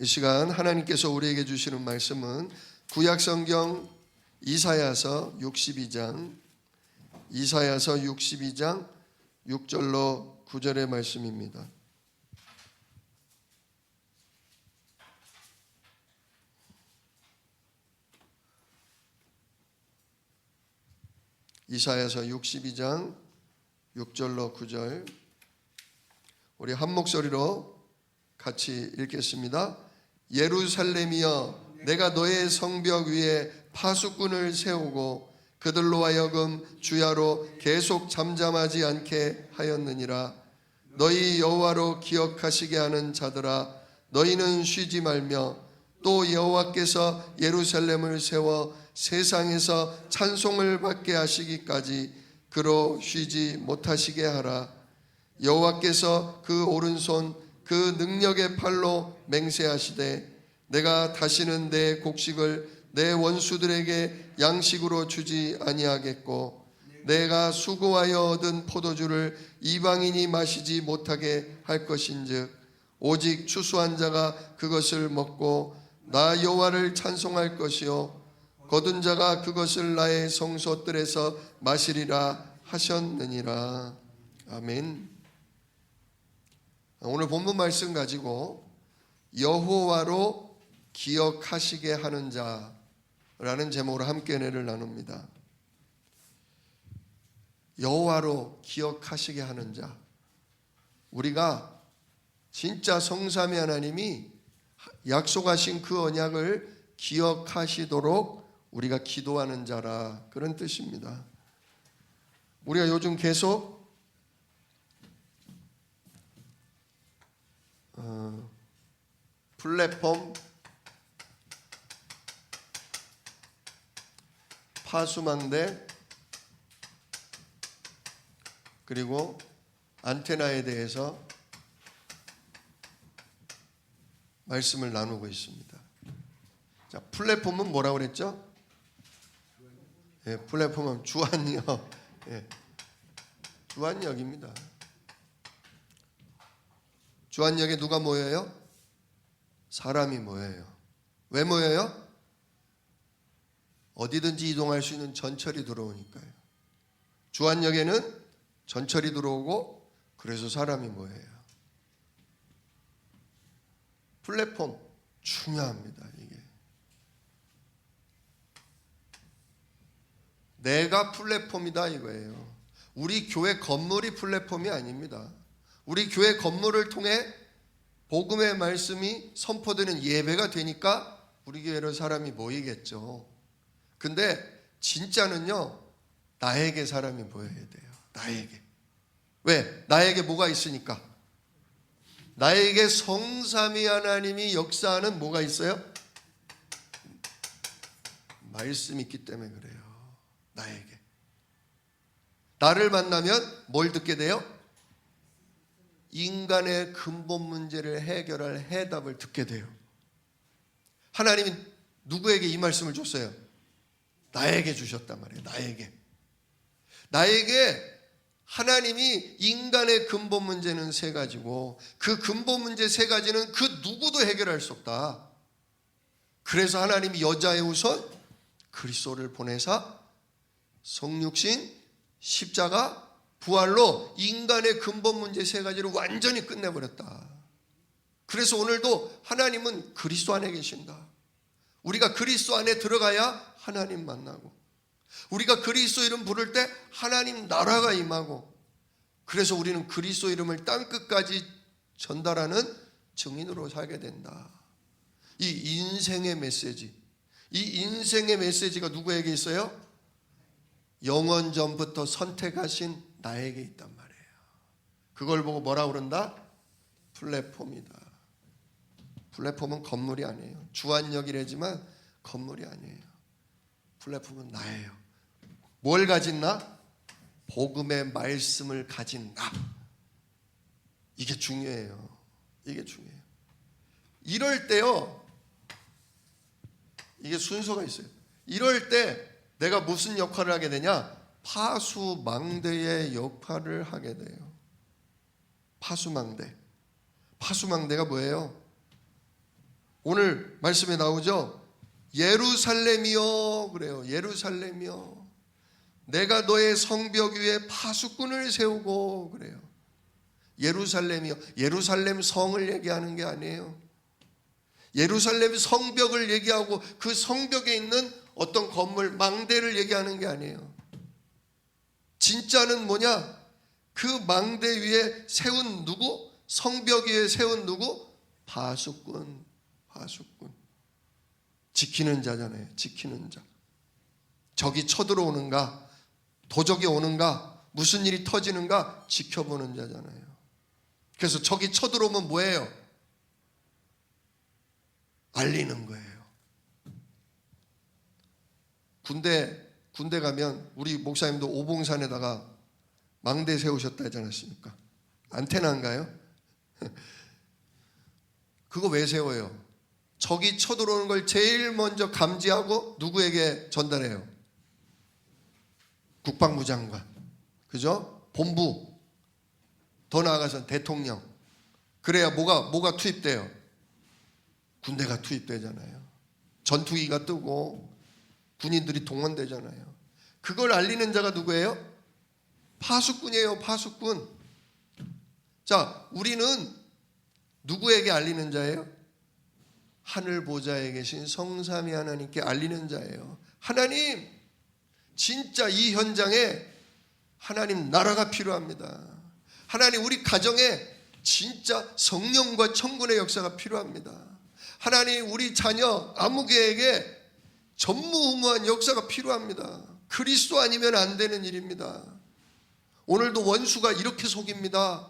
이 시간 하나님께서 우리에게 주시는 말씀은 구약성경 이사야서 62장 6절로 9절의 말씀입니다. 이사야서 62장 6절로 9절 우리 한 목소리로 같이 읽겠습니다. 예루살렘이여, 내가 너의 성벽 위에 파수꾼을 세우고 그들로 하여금 주야로 계속 잠잠하지 않게 하였느니라. 너희 여호와로 기억하시게 하는 자들아, 너희는 쉬지 말며 또 여호와께서 예루살렘을 세워 세상에서 찬송을 받게 하시기까지 그로 쉬지 못하시게 하라. 여호와께서 그 오른손 그 능력의 팔로 맹세하시되 내가 다시는 내 곡식을 내 원수들에게 양식으로 주지 아니하겠고 내가 수고하여 얻은 포도주를 이방인이 마시지 못하게 할 것인즉 오직 추수한 자가 그것을 먹고 나 여호와를 찬송할 것이요 거둔 자가 그것을 나의 성소들에서 마시리라 하셨느니라. 아멘. 오늘 본문 말씀 가지고 여호와로 기억하시게 하는 자라는 제목으로 함께 은혜를 나눕니다. 여호와로 기억하시게 하는 자. 우리가 진짜 성삼위 하나님이 약속하신 그 언약을 기억하시도록 우리가 기도하는 자라, 그런 뜻입니다. 우리가 요즘 계속 플랫폼, 파수망대, 그리고 안테나에 대해서 말씀을 나누고 있습니다. 자, 플랫폼은 뭐라고 그랬죠? 예, 플랫폼은 주안역, 예, 주안역입니다. 주안역에 누가 모여요? 사람이 모여요. 왜 모여요? 어디든지 이동할 수 있는 전철이 들어오니까요. 주안역에는 전철이 들어오고 그래서 사람이 모여요. 플랫폼 중요합니다. 이게 내가 플랫폼이다 이거예요. 우리 교회 건물이 플랫폼이 아닙니다. 우리 교회 건물을 통해 복음의 말씀이 선포되는 예배가 되니까 우리 교회로 사람이 모이겠죠. 근데 진짜는요, 나에게 사람이 모여야 돼요. 나에게. 왜? 나에게 뭐가 있으니까. 나에게 성삼위 하나님이 역사하는 뭐가 있어요? 말씀이 있기 때문에 그래요. 나에게. 나를 만나면 뭘 듣게 돼요? 인간의 근본 문제를 해결할 해답을 듣게 돼요. 하나님이 누구에게 이 말씀을 줬어요? 나에게 주셨단 말이에요. 나에게 하나님이 인간의 근본 문제는 세 가지고 그 근본 문제 세 가지는 그 누구도 해결할 수 없다. 그래서 하나님이 여자의 우선 그리스도를 보내사 성육신, 십자가, 부활로 인간의 근본 문제 세 가지를 완전히 끝내버렸다. 그래서 오늘도 하나님은 그리스도 안에 계신다. 우리가 그리스도 안에 들어가야 하나님 만나고, 우리가 그리스도 이름 부를 때 하나님 나라가 임하고, 그래서 우리는 그리스도 이름을 땅끝까지 전달하는 증인으로 살게 된다. 이 인생의 메시지, 이 인생의 메시지가 누구에게 있어요? 영원 전부터 선택하신 나에게 있단 말이에요. 그걸 보고 뭐라고 그런다? 플랫폼이다. 플랫폼은 건물이 아니에요. 주안역이라지만 건물이 아니에요. 플랫폼은 나예요. 뭘 가진 나? 복음의 말씀을 가진 나. 이게 중요해요. 이게 중요해요. 이럴 때요, 이게 순서가 있어요. 이럴 때 내가 무슨 역할을 하게 되냐? 파수망대의 역할을 하게 돼요. 파수망대. 파수망대가 뭐예요? 오늘 말씀에 나오죠. 예루살렘이여 그래요. 예루살렘이여 내가 너의 성벽 위에 파수꾼을 세우고 그래요. 예루살렘이여. 예루살렘 성을 얘기하는 게 아니에요. 예루살렘 성벽을 얘기하고 그 성벽에 있는 어떤 건물 망대를 얘기하는 게 아니에요. 진짜는 뭐냐? 그 망대 위에 세운 누구? 성벽 위에 세운 누구? 파수꾼. 파수꾼. 지키는 자잖아요. 지키는 자. 적이 쳐들어오는가? 도적이 오는가? 무슨 일이 터지는가? 지켜보는 자잖아요. 그래서 적이 쳐들어오면 뭐예요? 알리는 거예요. 군대 가면 우리 목사님도 오봉산에다가 망대 세우셨다 하지 않았습니까? 안테나인가요? 그거 왜 세워요? 적이 쳐들어오는 걸 제일 먼저 감지하고 누구에게 전달해요? 국방부 장관, 그죠? 본부, 더 나아가서 대통령. 그래야 뭐가 투입돼요? 군대가 투입되잖아요. 전투기가 뜨고 군인들이 동원되잖아요. 그걸 알리는 자가 누구예요? 파수꾼이에요. 파수꾼. 자, 우리는 누구에게 알리는 자예요? 하늘 보좌에 계신 성삼위 하나님께 알리는 자예요. 하나님, 진짜 이 현장에 하나님 나라가 필요합니다. 하나님, 우리 가정에 진짜 성령과 천군의 역사가 필요합니다. 하나님, 우리 자녀 아무개에게 전무후무한 역사가 필요합니다. 그리스도 아니면 안 되는 일입니다. 오늘도 원수가 이렇게 속입니다.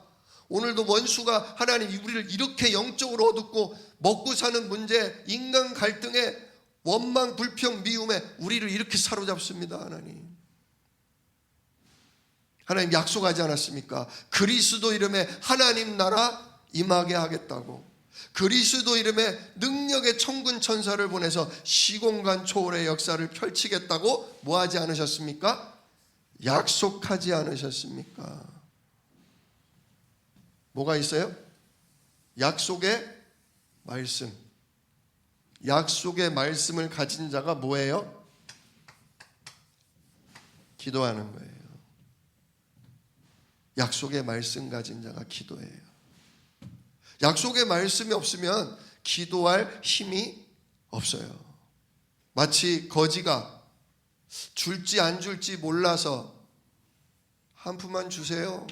오늘도 원수가 하나님 우리를 이렇게 영적으로 어둡고 먹고 사는 문제, 인간 갈등에 원망, 불평, 미움에 우리를 이렇게 사로잡습니다. 하나님 약속하지 않았습니까? 그리스도 이름에 하나님 나라 임하게 하겠다고. 그리스도 이름에 능력의 천군 천사를 보내서 시공간 초월의 역사를 펼치겠다고 뭐하지 않으셨습니까? 약속하지 않으셨습니까? 뭐가 있어요? 약속의 말씀. 약속의 말씀을 가진 자가 뭐예요? 기도하는 거예요. 약속의 말씀 가진 자가 기도해요. 약속의 말씀이 없으면 기도할 힘이 없어요. 마치 거지가 줄지 안 줄지 몰라서 한 푼만 주세요.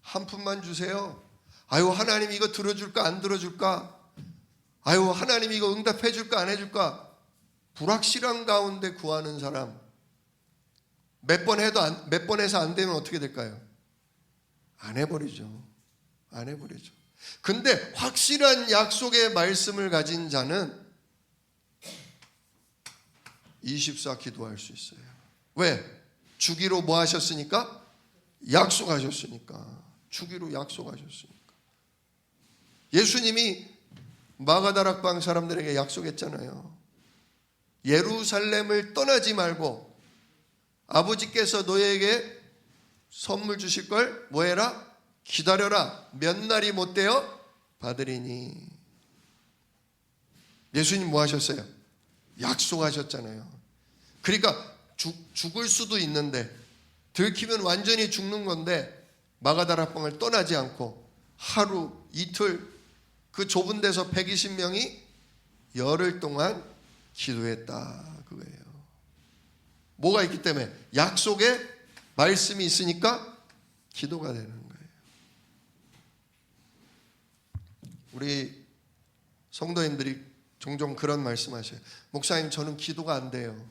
한 푼만 주세요. 아유, 하나님 이거 들어줄까 안 들어줄까? 아유, 하나님 이거 응답해 줄까 안 해줄까? 불확실한 가운데 구하는 사람, 몇 번 해서 안 되면 어떻게 될까요? 안 해버리죠. 안 해버리죠. 근데 확실한 약속의 말씀을 가진 자는 24 기도할 수 있어요. 왜? 주기로 뭐 하셨으니까? 약속하셨으니까. 주기로 약속하셨으니까. 예수님이 마가다락방 사람들에게 약속했잖아요. 예루살렘을 떠나지 말고 아버지께서 너에게 선물 주실 걸 뭐해라? 기다려라. 몇 날이 못 되어 받으리니. 예수님 뭐 하셨어요? 약속하셨잖아요. 그러니까 죽을 수도 있는데, 들키면 완전히 죽는 건데 마가다락방을 떠나지 않고 하루 이틀 그 좁은 데서 120명이 열흘 동안 기도했다 그거예요. 뭐가 있기 때문에? 약속의 말씀이 있으니까 기도가 되는 거예요. 우리 성도님들이 종종 그런 말씀하셔요. 목사님, 저는 기도가 안 돼요.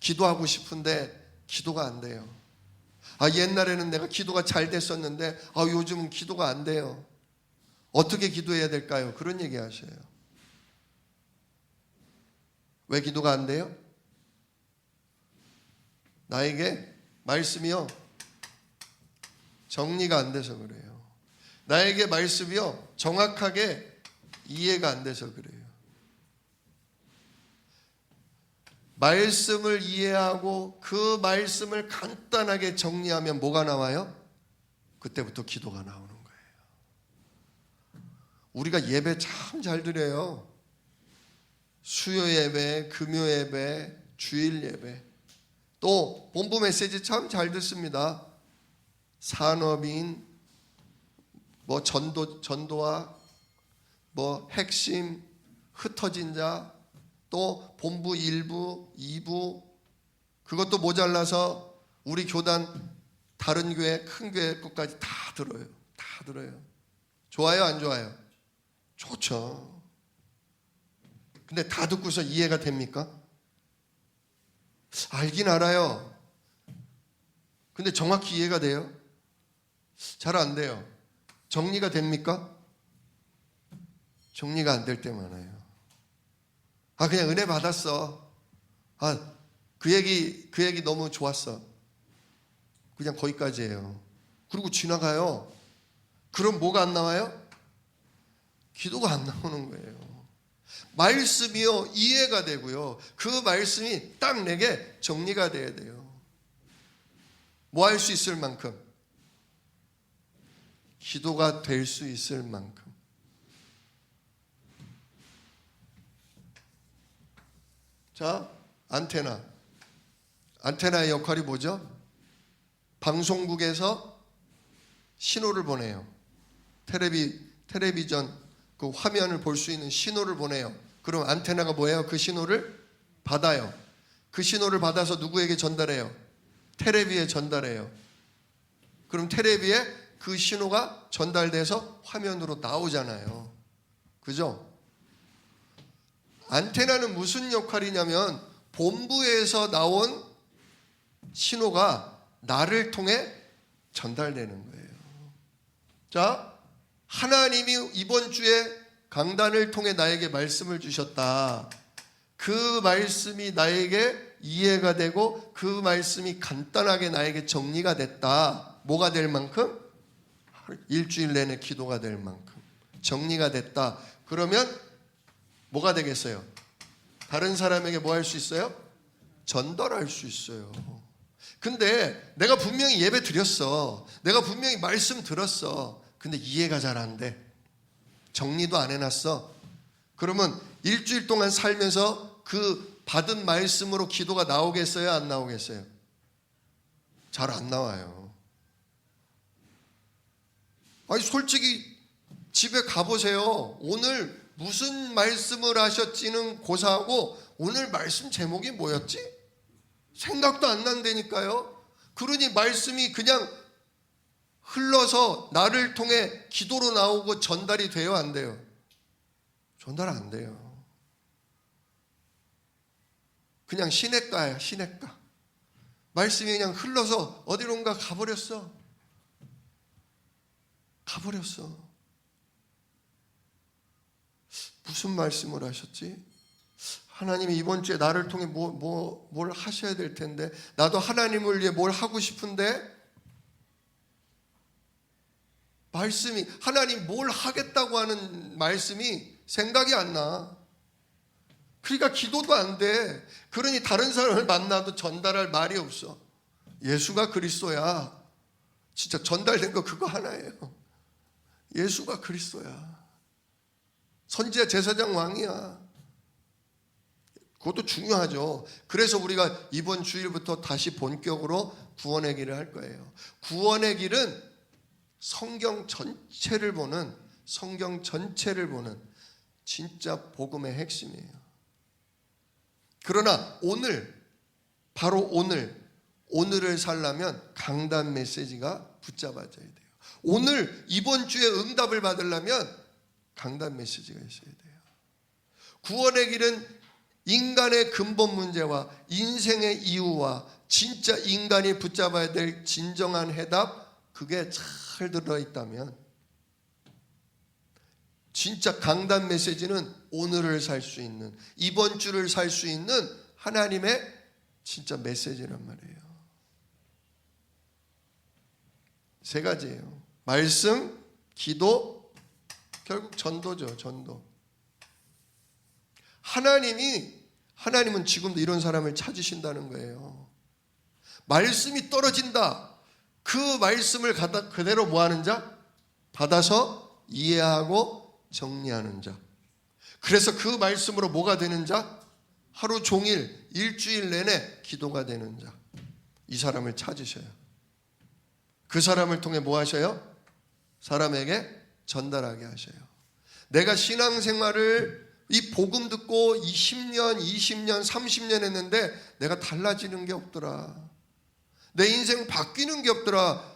기도하고 싶은데 기도가 안 돼요. 옛날에는 내가 기도가 잘 됐었는데 요즘은 기도가 안 돼요. 어떻게 기도해야 될까요? 그런 얘기 하셔요. 왜 기도가 안 돼요? 나에게 말씀이요 정리가 안 돼서 그래요. 나에게 말씀이요 정확하게 이해가 안 돼서 그래요. 말씀을 이해하고 그 말씀을 간단하게 정리하면 뭐가 나와요? 그때부터 기도가 나오는 거예요. 우리가 예배 참 잘 드려요. 수요 예배, 금요 예배, 주일 예배. 또 본부 메시지 참 잘 듣습니다. 산업인, 뭐 전도와 뭐 핵심, 흩어진 자, 또 본부 1부, 2부, 그것도 모자라서 우리 교단 다른 교회, 큰 교회 것까지 다 들어요. 다 들어요. 좋아요, 안 좋아요? 좋죠. 근데 다 듣고서 이해가 됩니까? 알긴 알아요. 근데 정확히 이해가 돼요? 잘 안 돼요. 정리가 됩니까? 정리가 안 될 때 많아요. 그냥 은혜 받았어. 그 얘기 너무 좋았어. 그냥 거기까지예요. 그리고 지나가요. 그럼 뭐가 안 나와요? 기도가 안 나오는 거예요. 말씀이요, 이해가 되고요. 그 말씀이 딱 내게 정리가 돼야 돼요. 뭐 할 수 있을 만큼, 기도가 될 수 있을 만큼. 자, 안테나의 역할이 뭐죠? 방송국에서 신호를 보내요. 텔레비전 그 화면을 볼 수 있는 신호를 보내요. 그럼 안테나가 뭐예요? 그 신호를 받아요. 그 신호를 받아서 누구에게 전달해요? 텔레비에 전달해요. 그럼 텔레비에 그 신호가 전달돼서 화면으로 나오잖아요. 그죠? 안테나는 무슨 역할이냐면 본부에서 나온 신호가 나를 통해 전달되는 거예요. 자, 하나님이 이번 주에 강단을 통해 나에게 말씀을 주셨다. 그 말씀이 나에게 이해가 되고 그 말씀이 간단하게 나에게 정리가 됐다. 뭐가 될 만큼? 일주일 내내 기도가 될 만큼 정리가 됐다. 그러면 뭐가 되겠어요? 다른 사람에게 뭐 할 수 있어요? 전달할 수 있어요. 근데 내가 분명히 예배 드렸어. 내가 분명히 말씀 들었어. 근데 이해가 잘 안 돼. 정리도 안 해놨어. 그러면 일주일 동안 살면서 그 받은 말씀으로 기도가 나오겠어요? 안 나오겠어요? 잘 안 나와요. 솔직히 집에 가보세요. 오늘 무슨 말씀을 하셨지는 고사하고 오늘 말씀 제목이 뭐였지? 생각도 안 난다니까요. 그러니 말씀이 그냥 흘러서 나를 통해 기도로 나오고 전달이 돼요, 안 돼요? 전달 안 돼요. 그냥 시냇가야, 시냇가. 말씀이 그냥 흘러서 어디론가 가버렸어. 무슨 말씀을 하셨지? 하나님이 이번 주에 나를 통해 뭘 하셔야 될 텐데, 나도 하나님을 위해 뭘 하고 싶은데, 말씀이, 하나님 뭘 하겠다고 하는 말씀이 생각이 안 나. 그러니까 기도도 안 돼. 그러니 다른 사람을 만나도 전달할 말이 없어. 예수가 그리스도야. 진짜 전달된 거 그거 하나예요. 예수가 그리스도야. 선지자, 제사장, 왕이야. 그것도 중요하죠. 그래서 우리가 이번 주일부터 다시 본격으로 구원의 길을 할 거예요. 구원의 길은 성경 전체를 보는 진짜 복음의 핵심이에요. 그러나 바로 오늘을 살려면 강단 메시지가 붙잡아져야 돼요. 오늘 이번 주에 응답을 받으려면 강단 메시지가 있어야 돼요. 구원의 길은 인간의 근본 문제와 인생의 이유와 진짜 인간이 붙잡아야 될 진정한 해답, 그게 잘 들어있다면 진짜 강단 메시지는 오늘을 살 수 있는, 이번 주를 살 수 있는 하나님의 진짜 메시지란 말이에요. 세 가지예요. 말씀, 기도, 결국 전도죠. 전도. 하나님은 지금도 이런 사람을 찾으신다는 거예요. 말씀이 떨어진다. 그 말씀을 그대로 뭐 하는 자? 받아서 이해하고 정리하는 자. 그래서 그 말씀으로 뭐가 되는 자? 하루 종일 일주일 내내 기도가 되는 자. 이 사람을 찾으셔요. 그 사람을 통해 뭐 하셔요? 사람에게 전달하게 하셔요. 내가 신앙생활을 이 복음 듣고 10년, 20년, 30년 했는데 내가 달라지는 게 없더라. 내 인생 바뀌는 게 없더라.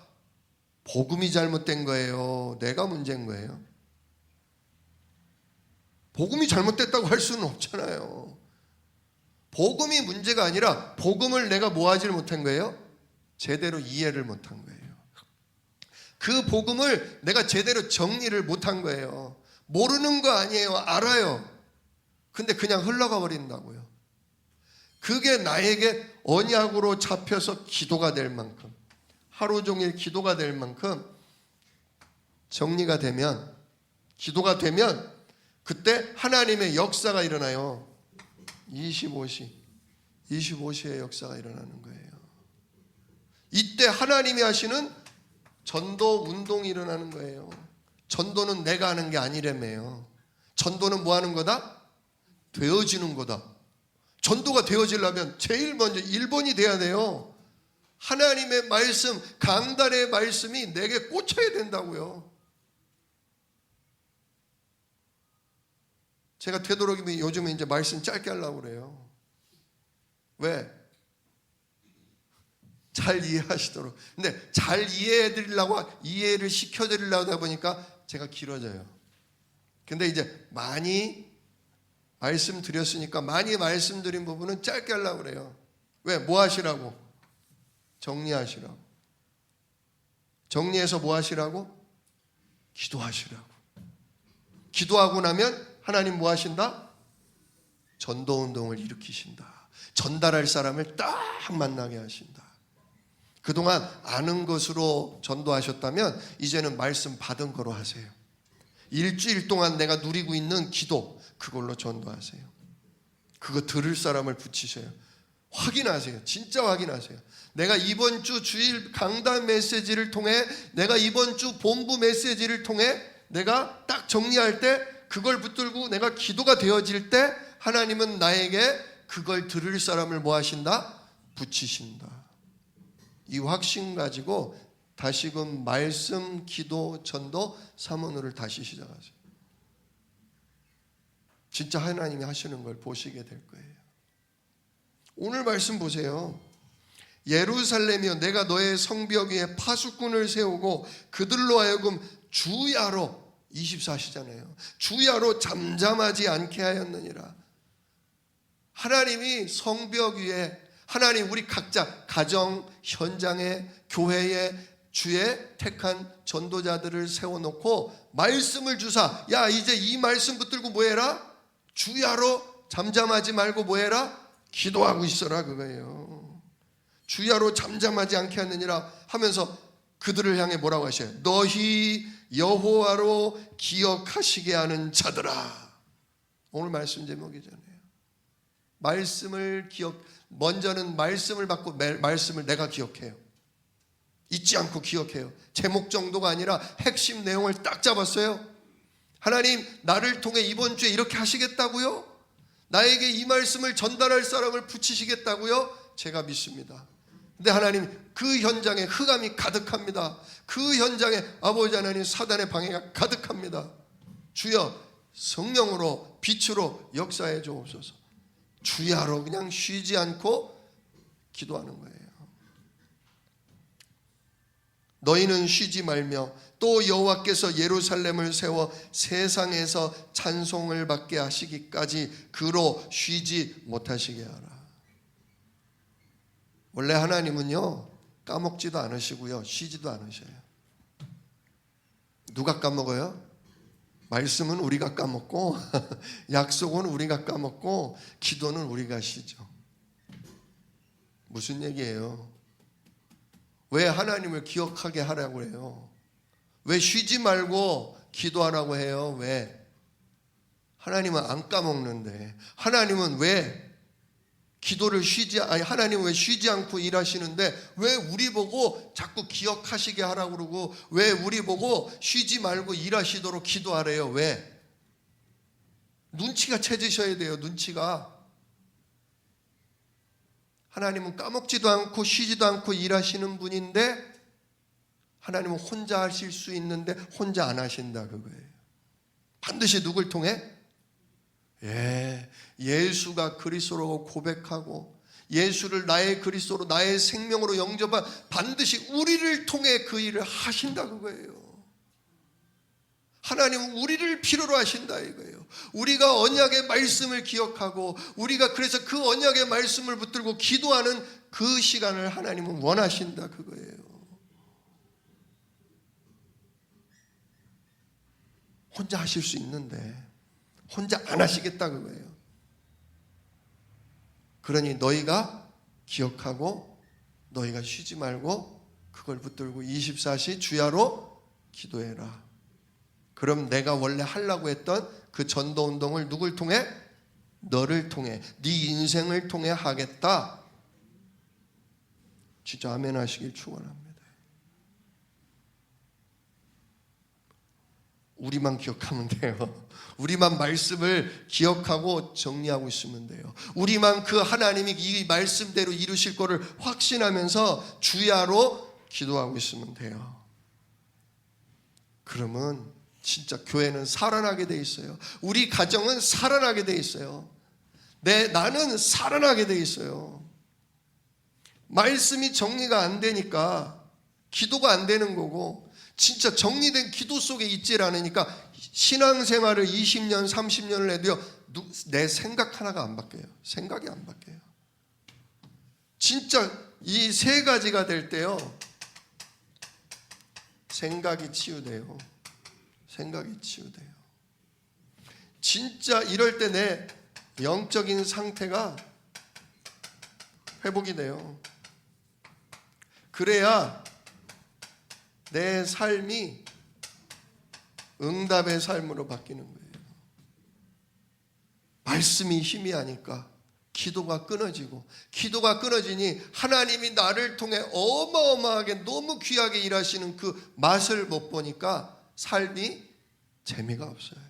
복음이 잘못된 거예요? 내가 문제인 거예요? 복음이 잘못됐다고 할 수는 없잖아요. 복음이 문제가 아니라 복음을 내가 뭐 하지를 못한 거예요? 제대로 이해를 못한 거예요. 그 복음을 내가 제대로 정리를 못한 거예요. 모르는 거 아니에요. 알아요. 근데 그냥 흘러가 버린다고요. 그게 나에게 언약으로 잡혀서 기도가 될 만큼, 하루 종일 기도가 될 만큼 정리가 되면, 기도가 되면 그때 하나님의 역사가 일어나요. 25시의 역사가 일어나는 거예요. 이때 하나님이 하시는 전도 운동이 일어나는 거예요. 전도는 내가 하는 게 아니라며요. 전도는 뭐 하는 거다? 되어지는 거다. 전도가 되어지려면 제일 먼저 1번이 돼야 돼요. 하나님의 말씀, 강단의 말씀이 내게 꽂혀야 된다고요. 제가 되도록이면 요즘에 이제 말씀 짧게 하려고 그래요. 왜? 잘 이해하시도록. 근데 잘 이해를 시켜드리려고 하다 보니까 제가 길어져요. 근데 이제 많이 말씀드렸으니까 많이 말씀드린 부분은 짧게 하려고 그래요. 왜? 뭐 하시라고? 정리하시라고. 정리해서 뭐 하시라고? 기도하시라고. 기도하고 나면 하나님 뭐 하신다? 전도운동을 일으키신다. 전달할 사람을 딱 만나게 하신다. 그동안 아는 것으로 전도하셨다면 이제는 말씀 받은 거로 하세요. 일주일 동안 내가 누리고 있는 기도, 그걸로 전도하세요. 그거 들을 사람을 붙이세요. 확인하세요. 진짜 확인하세요. 내가 이번 주 주일 강단 메시지를 통해, 내가 이번 주 본부 메시지를 통해 내가 딱 정리할 때, 그걸 붙들고 내가 기도가 되어질 때 하나님은 나에게 그걸 들을 사람을 뭐 하신다? 붙이신다. 이 확신 가지고 다시금 말씀, 기도, 전도, 사모노를 다시 시작하세요. 진짜 하나님이 하시는 걸 보시게 될 거예요. 오늘 말씀 보세요. 예루살렘이여, 내가 너의 성벽 위에 파수꾼을 세우고 그들로 하여금 주야로, 24시잖아요. 주야로 잠잠하지 않게 하였느니라. 하나님이 성벽 위에, 하나님 우리 각자 가정, 현장에, 교회에 주의 택한 전도자들을 세워놓고 말씀을 주사, 야 이제 이 말씀 붙들고 뭐해라? 주야로 잠잠하지 말고 뭐해라? 기도하고 있어라, 그거예요. 주야로 잠잠하지 않게 하느니라 하면서 그들을 향해 뭐라고 하셔요? 너희 여호와로 기억하시게 하는 자들아. 오늘 말씀 제목이잖아요. 말씀을 먼저는 말씀을 받고 말씀을 내가 기억해요. 잊지 않고 기억해요. 제목 정도가 아니라 핵심 내용을 딱 잡았어요. 하나님, 나를 통해 이번 주에 이렇게 하시겠다고요? 나에게 이 말씀을 전달할 사람을 붙이시겠다고요? 제가 믿습니다. 근데 하나님, 그 현장에 흑암이 가득합니다. 그 현장에 아버지 하나님, 사단의 방해가 가득합니다. 주여, 성령으로 빛으로 역사해 주옵소서. 주야로 그냥 쉬지 않고 기도하는 거예요. 너희는 쉬지 말며 또 여호와께서 예루살렘을 세워 세상에서 찬송을 받게 하시기까지 그로 쉬지 못하시게 하라. 원래 하나님은요, 까먹지도 않으시고요, 쉬지도 않으셔요. 누가 까먹어요? 말씀은 우리가 까먹고 약속은 우리가 까먹고 기도는 우리가 쉬죠. 무슨 얘기예요? 왜 하나님을 기억하게 하라고 해요? 왜 쉬지 말고 기도하라고 해요? 왜? 하나님은 안 까먹는데, 하나님은 왜 하나님은 왜 쉬지 않고 일하시는데 왜 우리 보고 자꾸 기억하시게 하라고 그러고 왜 우리 보고 쉬지 말고 일하시도록 기도하래요? 왜? 눈치가 채지셔야 돼요. 눈치가. 하나님은 까먹지도 않고 쉬지도 않고 일하시는 분인데 하나님은 혼자 하실 수 있는데 혼자 안 하신다 그거예요. 반드시 누굴 통해? 예수가 그리스도라고 고백하고 예수를 나의 그리스도로 나의 생명으로 영접한 반드시 우리를 통해 그 일을 하신다 그거예요. 하나님은 우리를 필요로 하신다 이거예요. 우리가 언약의 말씀을 기억하고 우리가 그래서 그 언약의 말씀을 붙들고 기도하는 그 시간을 하나님은 원하신다 그거예요. 혼자 하실 수 있는데 혼자 안 하시겠다 그거예요. 그러니 너희가 기억하고 너희가 쉬지 말고 그걸 붙들고 24시 주야로 기도해라. 그럼 내가 원래 하려고 했던 그 전도운동을 누굴 통해? 너를 통해, 네 인생을 통해 하겠다. 진짜 아멘 하시길 축원합니다. 우리만 기억하면 돼요. 우리만 말씀을 기억하고 정리하고 있으면 돼요. 우리만 그 하나님이 이 말씀대로 이루실 거를 확신하면서 주야로 기도하고 있으면 돼요. 그러면 진짜 교회는 살아나게 돼 있어요. 우리 가정은 살아나게 돼 있어요. 나는 살아나게 돼 있어요. 말씀이 정리가 안 되니까 기도가 안 되는 거고 진짜 정리된 기도 속에 있질 않으니까 신앙생활을 20년, 30년을 해도요 내 생각 하나가 안 바뀌어요. 생각이 안 바뀌어요. 진짜 이 세 가지가 될 때요 생각이 치유돼요. 생각이 치유돼요. 진짜 이럴 때 내 영적인 상태가 회복이 돼요. 그래야 내 삶이 응답의 삶으로 바뀌는 거예요. 말씀이 힘이 하니까 기도가 끊어지고 기도가 끊어지니 하나님이 나를 통해 어마어마하게 너무 귀하게 일하시는 그 맛을 못 보니까 삶이 재미가 없어요.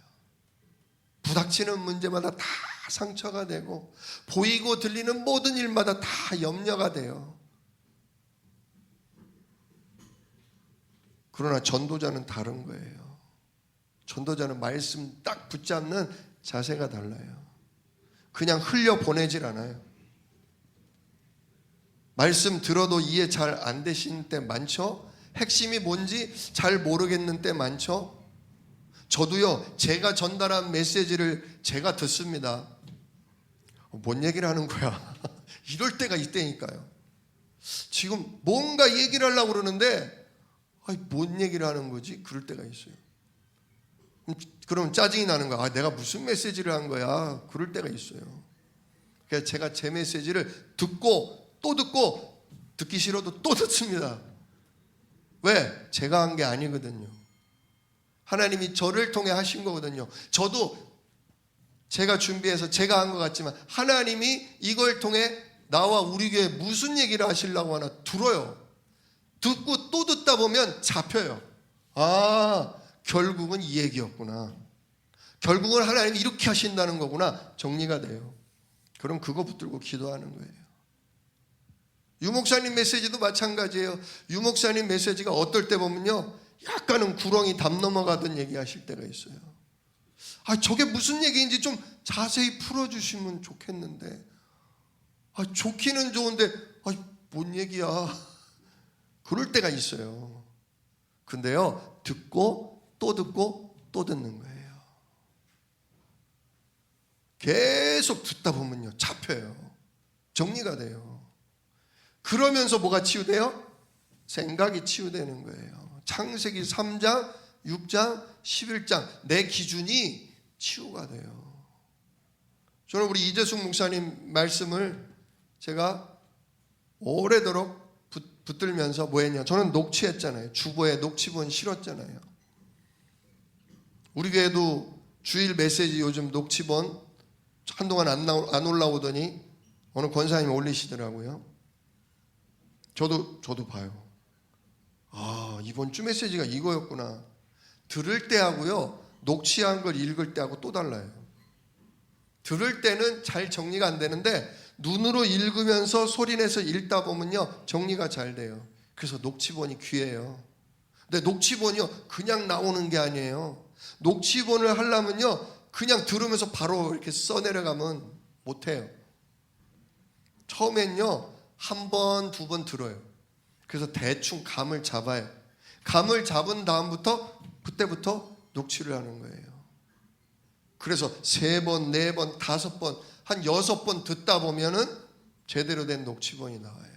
부닥치는 문제마다 다 상처가 되고 보이고 들리는 모든 일마다 다 염려가 돼요. 그러나 전도자는 다른 거예요. 전도자는 말씀 딱 붙잡는 자세가 달라요. 그냥 흘려보내질 않아요. 말씀 들어도 이해 잘 안 되시는 때 많죠? 핵심이 뭔지 잘 모르겠는 때 많죠? 저도요, 제가 전달한 메시지를 제가 듣습니다. 뭔 얘기를 하는 거야? 이럴 때가 있다니까요. 지금 뭔가 얘기를 하려고 그러는데 뭔 얘기를 하는 거지? 그럴 때가 있어요. 그럼 짜증이 나는 거야. 내가 무슨 메시지를 한 거야? 그럴 때가 있어요. 그래서 제가 제 메시지를 듣고 또 듣고 듣기 싫어도 또 듣습니다. 왜? 제가 한 게 아니거든요. 하나님이 저를 통해 하신 거거든요. 저도 제가 준비해서 제가 한 것 같지만 하나님이 이걸 통해 나와 우리 교회에 무슨 얘기를 하시려고 하나 들어요. 듣고 또 듣다 보면 잡혀요. 결국은 이 얘기였구나. 결국은 하나님이 이렇게 하신다는 거구나. 정리가 돼요. 그럼 그거 붙들고 기도하는 거예요. 유목사님 메시지도 마찬가지예요. 유목사님 메시지가 어떨 때 보면요, 약간은 구렁이 담 넘어가던 얘기하실 때가 있어요. 저게 무슨 얘기인지 좀 자세히 풀어주시면 좋겠는데, 좋기는 좋은데 뭔 얘기야. 그럴 때가 있어요. 근데요, 듣고 또 듣고 또 듣는 거예요. 계속 듣다 보면요, 잡혀요. 정리가 돼요. 그러면서 뭐가 치유돼요? 생각이 치유되는 거예요. 창세기 3장, 6장, 11장 내 기준이 치유가 돼요. 저는 우리 이재숙 목사님 말씀을 제가 오래도록 붙들면서 뭐 했냐, 저는 녹취했잖아요. 주보에 녹취본 실었잖아요. 우리 교회도 주일 메시지 요즘 녹취본 한동안 안 올라오더니 어느 권사님이 올리시더라고요. 저도 봐요. 이번 주 메시지가 이거였구나. 들을 때 하고요, 녹취한 걸 읽을 때 하고 또 달라요. 들을 때는 잘 정리가 안 되는데 눈으로 읽으면서 소리내서 읽다 보면요 정리가 잘 돼요. 그래서 녹취본이 귀해요. 근데 녹취본이요 그냥 나오는 게 아니에요. 녹취본을 하려면요 그냥 들으면서 바로 이렇게 써내려가면 못해요. 처음엔요 한 번, 두 번 들어요. 그래서 대충 감을 잡아요. 감을 잡은 다음부터 그때부터 녹취를 하는 거예요. 그래서 3번, 4번, 5번, 한 6번 듣다 보면은 제대로 된 녹취본이 나와요.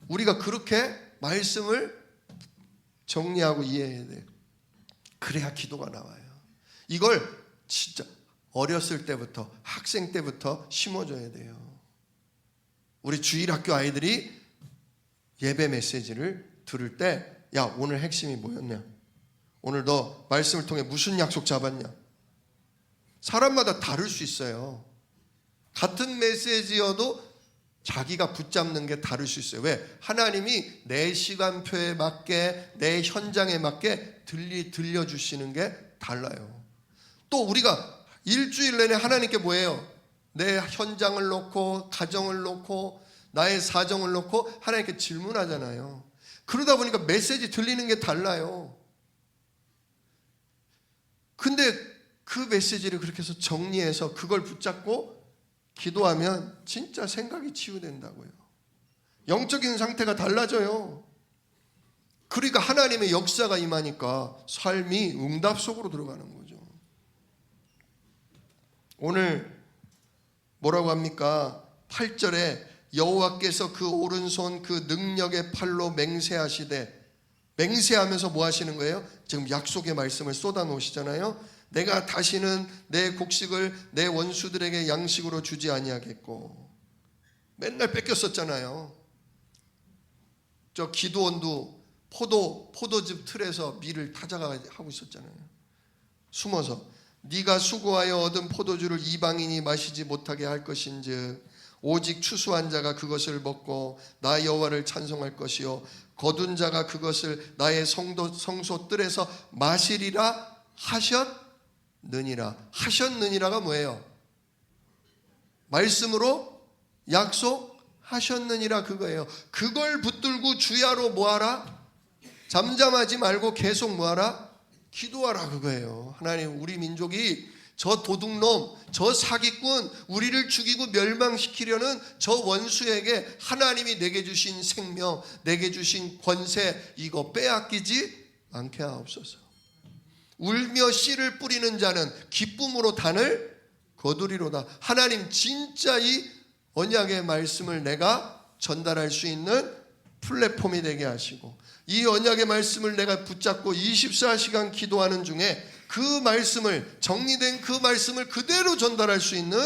우리가 그렇게 말씀을 정리하고 이해해야 돼요. 그래야 기도가 나와요. 이걸 진짜 어렸을 때부터, 학생 때부터 심어줘야 돼요. 우리 주일학교 아이들이 예배 메시지를 들을 때, 야, 오늘 핵심이 뭐였냐? 오늘 너 말씀을 통해 무슨 약속 잡았냐? 사람마다 다를 수 있어요. 같은 메시지여도 자기가 붙잡는 게 다를 수 있어요. 왜? 하나님이 내 시간표에 맞게, 내 현장에 맞게 들려주시는 게 달라요. 또 우리가 일주일 내내 하나님께 뭐예요? 내 현장을 놓고, 가정을 놓고, 나의 사정을 놓고 하나님께 질문하잖아요. 그러다 보니까 메시지 들리는 게 달라요. 근데 그 메시지를 그렇게 해서 정리해서 그걸 붙잡고 기도하면 진짜 생각이 치유된다고요. 영적인 상태가 달라져요. 그러니까 하나님의 역사가 임하니까 삶이 응답 속으로 들어가는 거죠. 오늘 뭐라고 합니까? 8절에 여호와께서 그 오른손 그 능력의 팔로 맹세하시되, 맹세하면서 뭐 하시는 거예요? 지금 약속의 말씀을 쏟아 놓으시잖아요. 내가 다시는 내 곡식을 내 원수들에게 양식으로 주지 아니하겠고. 맨날 뺏겼었잖아요. 저 기드온도 포도즙 틀에서 밀을 타자가 하고 있었잖아요. 숨어서 네가 수고하여 얻은 포도주를 이방인이 마시지 못하게 할 것인즉 오직 추수한 자가 그것을 먹고 나 여호와를 찬송할 것이요 거둔 자가 그것을 나의 성소 뜰에서 마시리라 하셨느니라. 하셨느니라가 뭐예요? 말씀으로 약속하셨느니라 그거예요. 그걸 붙들고 주야로 뭐하라? 잠잠하지 말고 계속 뭐하라? 기도하라 그거예요. 하나님, 우리 민족이 저 도둑놈, 저 사기꾼, 우리를 죽이고 멸망시키려는 저 원수에게 하나님이 내게 주신 생명, 내게 주신 권세, 이거 빼앗기지 않게 하옵소서. 울며 씨를 뿌리는 자는 기쁨으로 단을 거두리로다. 하나님, 진짜 이 언약의 말씀을 내가 전달할 수 있는 플랫폼이 되게 하시고, 이 언약의 말씀을 내가 붙잡고 24시간 기도하는 중에 그 말씀을, 정리된 그 말씀을 그대로 전달할 수 있는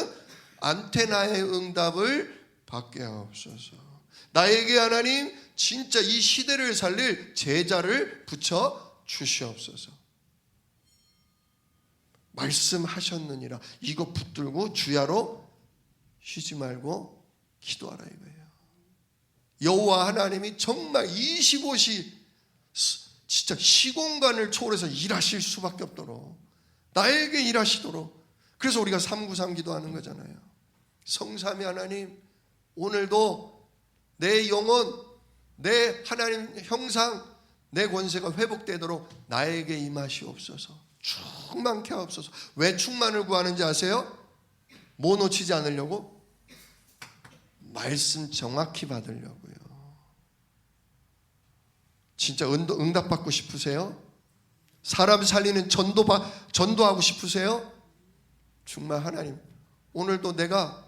안테나의 응답을 받게 하옵소서. 나에게 하나님 진짜 이 시대를 살릴 제자를 붙여 주시옵소서. 말씀하셨느니라, 이거 붙들고 주야로 쉬지 말고 기도하라 이거예요. 여호와 하나님이 정말 25시 진짜 시공간을 초월해서 일하실 수밖에 없도록, 나에게 일하시도록. 그래서 우리가 393 기도하는 거잖아요. 성삼위 하나님, 오늘도 내 영혼, 내 하나님 형상, 내 권세가 회복되도록 나에게 임하시옵소서. 충만케 하옵소서. 왜 충만을 구하는지 아세요? 뭐 놓치지 않으려고? 말씀 정확히 받으려고요. 진짜 응답받고 싶으세요? 사람 살리는 전도하고 싶으세요? 정말 하나님, 오늘도 내가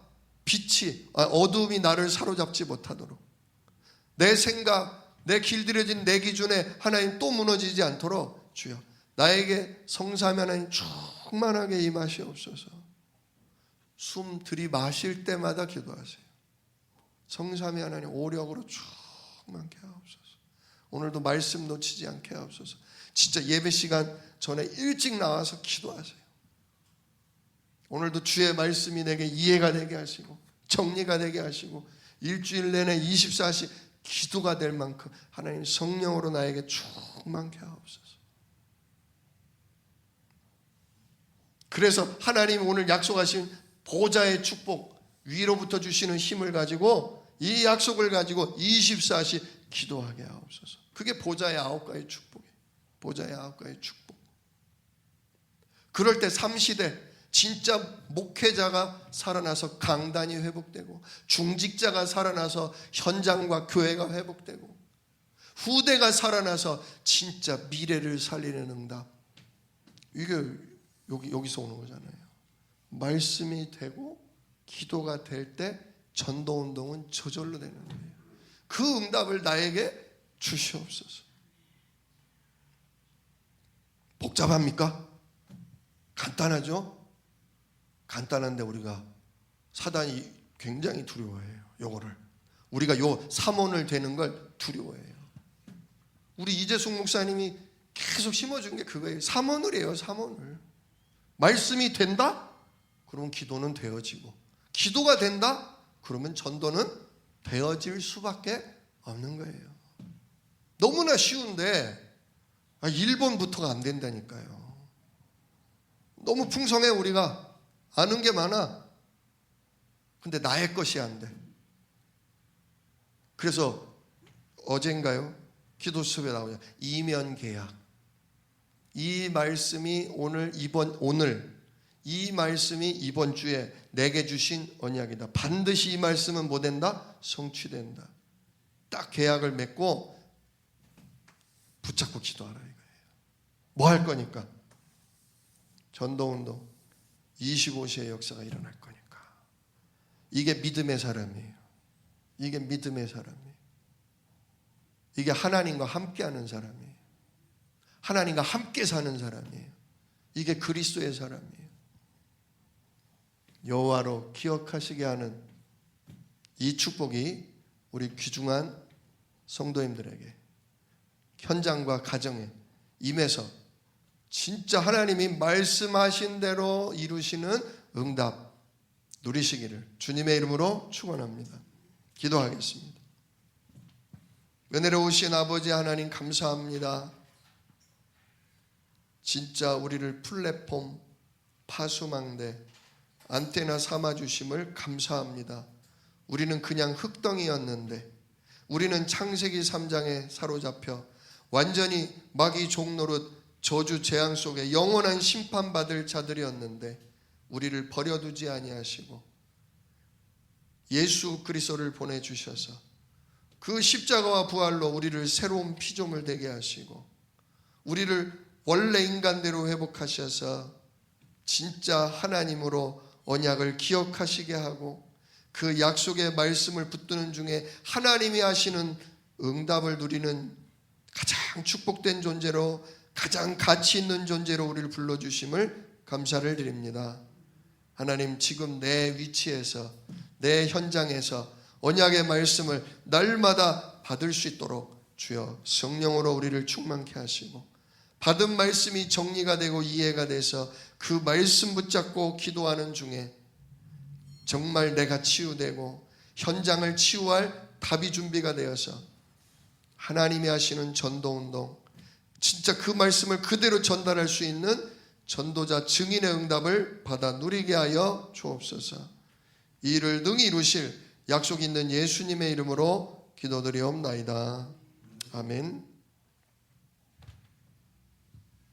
어둠이 나를 사로잡지 못하도록, 내 생각, 내 길들여진 내 기준에 하나님 또 무너지지 않도록 주여 나에게 성삼위 하나님 충만하게 임하시옵소서. 숨 들이마실 때마다 기도하세요. 성삼위 하나님 오력으로 충만케 하옵소서. 오늘도 말씀 놓치지 않게 하옵소서. 진짜 예배 시간 전에 일찍 나와서 기도하세요. 오늘도 주의 말씀이 내게 이해가 되게 하시고 정리가 되게 하시고 일주일 내내 24시 기도가 될 만큼 하나님 성령으로 나에게 충만케 하옵소서. 그래서 하나님 오늘 약속하신 보좌의 축복, 위로부터 주시는 힘을 가지고 이 약속을 가지고 24시 기도하게 하옵소서. 그게 보좌의 9가지 축복이에요. 보좌의 9가지 축복. 그럴 때 3시대 진짜 목회자가 살아나서 강단이 회복되고, 중직자가 살아나서 현장과 교회가 회복되고, 후대가 살아나서 진짜 미래를 살리는 응답. 이게 여기서 오는 거잖아요. 말씀이 되고 기도가 될 때 전도운동은 저절로 되는 거예요. 그 응답을 나에게 주시옵소서. 복잡합니까? 간단하죠? 간단한데 우리가 사단이 굉장히 두려워해요. 요거를 우리가 요 삼원을 되는 걸 두려워해요. 우리 이재숙 목사님이 계속 심어준 게 그거예요. 삼원을 해요. 삼원을. 말씀이 된다? 그러면 기도는 되어지고, 기도가 된다? 그러면 전도는 되어질 수밖에 없는 거예요. 너무나 쉬운데 1번부터가 안 된다니까요. 너무 풍성해. 우리가 아는 게 많아. 근데 나의 것이 안 돼. 그래서 어젠가요? 기도 수업에 나오죠. 이면 계약. 이 말씀이 오늘 이 말씀이 이번 주에 내게 주신 언약이다. 반드시 이 말씀은 뭐 된다? 성취된다. 딱 계약을 맺고 붙잡고 기도하라 이거예요. 뭐 할 거니까? 전도운동 25시의 역사가 일어날 거니까. 이게 믿음의 사람이에요. 이게 믿음의 사람이에요. 이게 하나님과 함께하는 사람이에요. 하나님과 함께 사는 사람이에요. 이게 그리스도의 사람이에요. 여호와로 기억하시게 하는 이 축복이 우리 귀중한 성도님들에게 현장과 가정에 임해서 진짜 하나님이 말씀하신 대로 이루시는 응답 누리시기를 주님의 이름으로 축원합니다. 기도하겠습니다. 은혜로우신 아버지 하나님 감사합니다. 진짜 우리를 플랫폼, 파수망대, 안테나 삼아주심을 감사합니다. 우리는 그냥 흙덩이였는데, 우리는 창세기 3장에 사로잡혀 완전히 마귀 종노릇 저주 재앙 속에 영원한 심판받을 자들이었는데 우리를 버려두지 아니하시고 예수 그리스도를 보내주셔서 그 십자가와 부활로 우리를 새로운 피조물 되게 하시고 우리를 원래 인간대로 회복하셔서 진짜 하나님으로 언약을 기억하시게 하고 그 약속의 말씀을 붙드는 중에 하나님이 하시는 응답을 누리는 가장 축복된 존재로, 가장 가치 있는 존재로 우리를 불러주심을 감사를 드립니다. 하나님, 지금 내 위치에서, 내 현장에서 언약의 말씀을 날마다 받을 수 있도록 주여 성령으로 우리를 충만케 하시고, 받은 말씀이 정리가 되고 이해가 돼서 그 말씀 붙잡고 기도하는 중에 정말 내가 치유되고 현장을 치유할 답이 준비가 되어서 하나님이 하시는 전도운동, 진짜 그 말씀을 그대로 전달할 수 있는 전도자 증인의 응답을 받아 누리게 하여 주옵소서. 이 일을 능히 이루실 약속 있는 예수님의 이름으로 기도드리옵나이다. 아멘.